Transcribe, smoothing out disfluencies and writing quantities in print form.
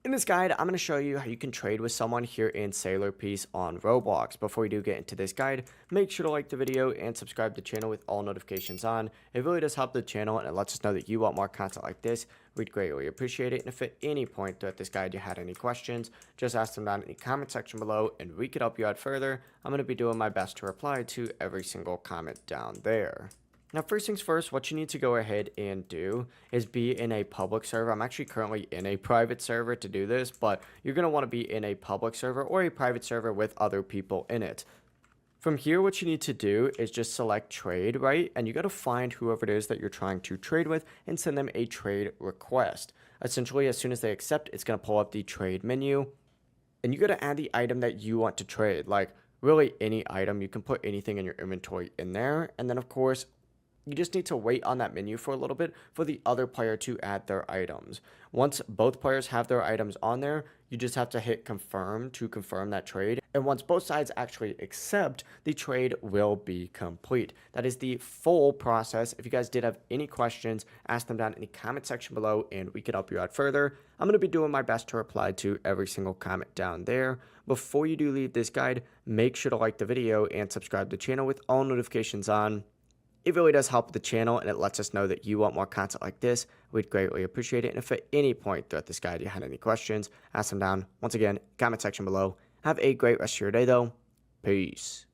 In this guide, I'm going to show you how you can trade with someone here in Sailor Peace on Roblox. Before we do get into this guide, make sure to like the video and subscribe to the channel with all notifications on. It really does help the channel and it lets us know that you want more content like this. We'd greatly appreciate it. And if at any point throughout this guide you had any questions, just ask them down in the comment section below and we could help you out further. I'm going to be doing my best to reply to every single comment down there. Now, first things first, what you need to go ahead and do is be in a public server. I'm actually currently in a private server to do this, but you're going to want to be in a public server or a private server with other people in it. From here, what you need to do is just select trade, right? And you got to find whoever it is that you're trying to trade with and send them a trade request. Essentially, as soon as they accept, it's going to pull up the trade menu. And you got to add the item that you want to trade, like really any item. You can put anything in your inventory in there. And then, of course, you just need to wait on that menu for a little bit for the other player to add their items. Once both players have their items on there, you just have to hit confirm to confirm that trade. And once both sides actually accept, the trade will be complete. That is the full process. If you guys did have any questions, ask them down in the comment section below and we could help you out further. I'm going to be doing my best to reply to every single comment down there. Before you do leave this guide, make sure to like the video and subscribe to the channel with all notifications on. It really does help the channel and it lets us know that you want more content like this. We'd greatly appreciate it. And if at any point throughout this guide you had any questions, ask them down. Once again, comment section below. Have a great rest of your day though. Peace.